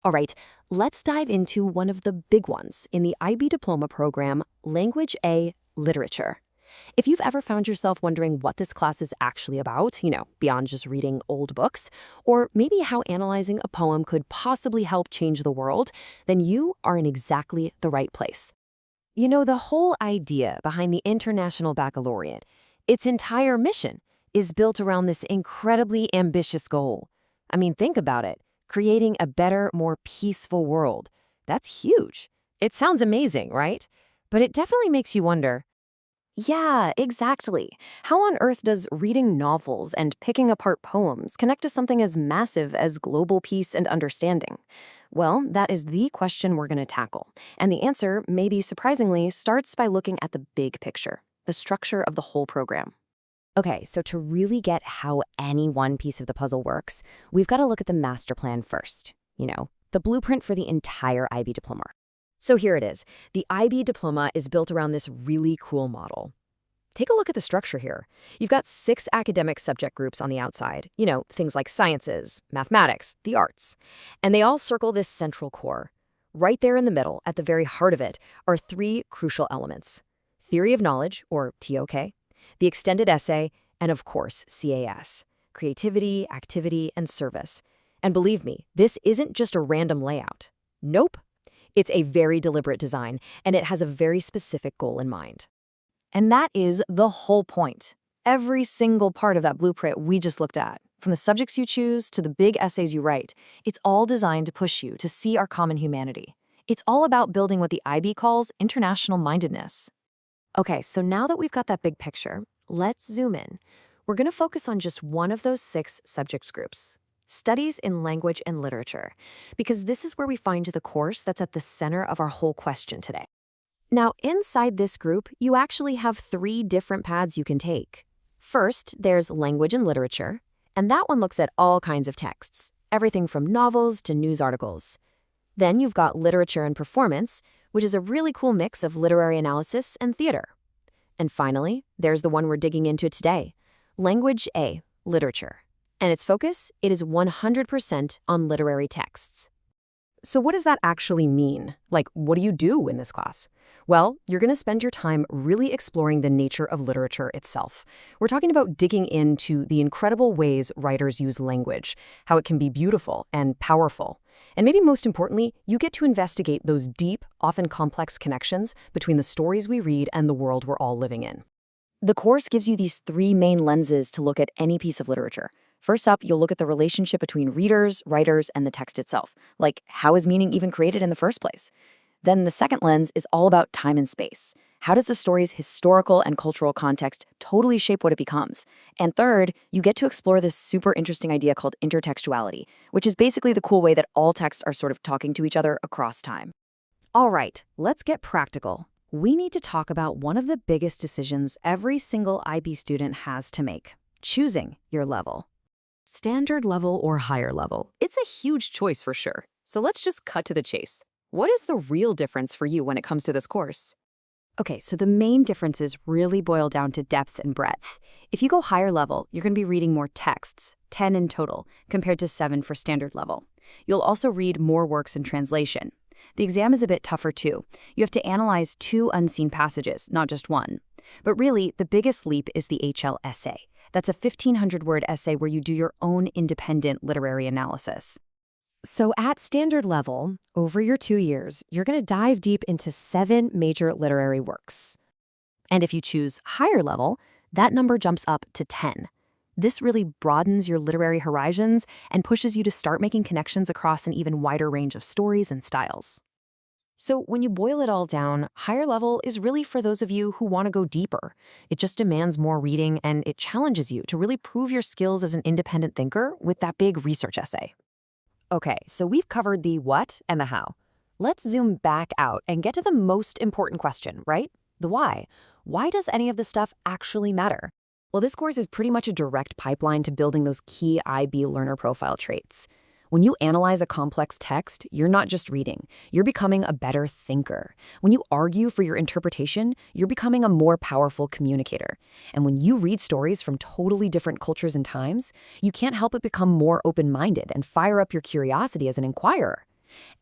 All right, let's dive into one of the big ones in the IB Diploma program, Language A, Literature. If you've ever found yourself wondering what this class is actually about, beyond just reading old books, or maybe how analyzing a poem could possibly help change the world, then you are in exactly the right place. The whole idea behind the International Baccalaureate, its entire mission, is built around this incredibly ambitious goal. I mean, think about it. Creating a better, more peaceful world. That's huge. It sounds amazing, right? But it definitely makes you wonder, yeah, exactly. How on earth does reading novels and picking apart poems connect to something as massive as global peace and understanding? Well, that is the question we're going to tackle. And the answer, maybe surprisingly, starts by looking at the big picture, the structure of the whole program. Okay, so to really get how any one piece of the puzzle works, we've got to look at the master plan first. The blueprint for the entire IB Diploma. So here it is. The IB Diploma is built around this really cool model. Take a look at the structure here. You've got 6 academic subject groups on the outside. Things like sciences, mathematics, the arts. And they all circle this central core. Right there in the middle, at the very heart of it, are 3 crucial elements. Theory of knowledge, or TOK, the extended essay, and of course, CAS, creativity, activity, and service. And believe me, this isn't just a random layout. Nope. It's a very deliberate design, and it has a very specific goal in mind. And that is the whole point. Every single part of that blueprint we just looked at, from the subjects you choose to the big essays you write, it's all designed to push you to see our common humanity. It's all about building what the IB calls international-mindedness. Okay, so now that we've got that big picture, let's zoom in. We're going to focus on just one of those 6 subjects groups. Studies in language and literature, because this is where we find the course that's at the center of our whole question today. Now, inside this group, you actually have 3 different paths you can take. First, there's language and literature, and that one looks at all kinds of texts, everything from novels to news articles. Then you've got literature and performance, which is a really cool mix of literary analysis and theater. And finally, there's the one we're digging into today, Language A, Literature. And its focus, it is 100% on literary texts. So what does that actually mean? What do you do in this class? Well, you're going to spend your time really exploring the nature of literature itself. We're talking about digging into the incredible ways writers use language, how it can be beautiful and powerful. And maybe most importantly, you get to investigate those deep, often complex connections between the stories we read and the world we're all living in. The course gives you these 3 main lenses to look at any piece of literature. First up, you'll look at the relationship between readers, writers, and the text itself. How is meaning even created in the first place? Then the second lens is all about time and space. How does the story's historical and cultural context totally shape what it becomes? And third, you get to explore this super interesting idea called intertextuality, which is basically the cool way that all texts are sort of talking to each other across time. All right, let's get practical. We need to talk about one of the biggest decisions every single IB student has to make: choosing your level. Standard level or higher level? It's a huge choice for sure. So let's just cut to the chase. What is the real difference for you when it comes to this course? Okay, so the main differences really boil down to depth and breadth. If you go higher level, you're going to be reading more texts, 10 in total, compared to 7 for standard level. You'll also read more works in translation. The exam is a bit tougher too. You have to analyze 2 unseen passages, not just one. But really, the biggest leap is the HL essay. That's a 1,500-word essay where you do your own independent literary analysis. So at standard level, over your 2 years, you're going to dive deep into 7 major literary works. And if you choose higher level, that number jumps up to 10. This really broadens your literary horizons and pushes you to start making connections across an even wider range of stories and styles. So when you boil it all down, higher level is really for those of you who want to go deeper. It just demands more reading, and it challenges you to really prove your skills as an independent thinker with that big research essay. Okay, so we've covered the what and the how. Let's zoom back out and get to the most important question, right? The why. Why does any of this stuff actually matter? Well, this course is pretty much a direct pipeline to building those key IB learner profile traits. When you analyze a complex text, you're not just reading. You're becoming a better thinker. When you argue for your interpretation, you're becoming a more powerful communicator. And when you read stories from totally different cultures and times, you can't help but become more open-minded and fire up your curiosity as an inquirer.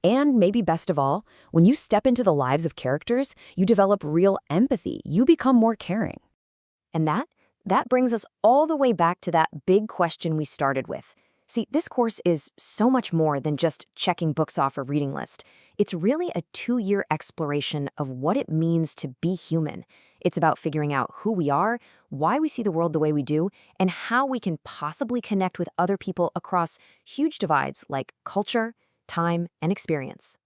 And maybe best of all, when you step into the lives of characters, you develop real empathy. You become more caring. And that brings us all the way back to that big question we started with. See, this course is so much more than just checking books off a reading list. It's really a 2-year exploration of what it means to be human. It's about figuring out who we are, why we see the world the way we do, and how we can possibly connect with other people across huge divides like culture, time, and experience.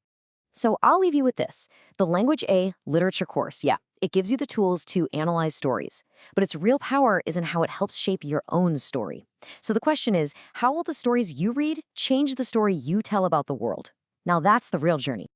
So I'll leave you with this. The Language A literature course, yeah, it gives you the tools to analyze stories. But its real power is in how it helps shape your own story. So the question is, how will the stories you read change the story you tell about the world? Now that's the real journey.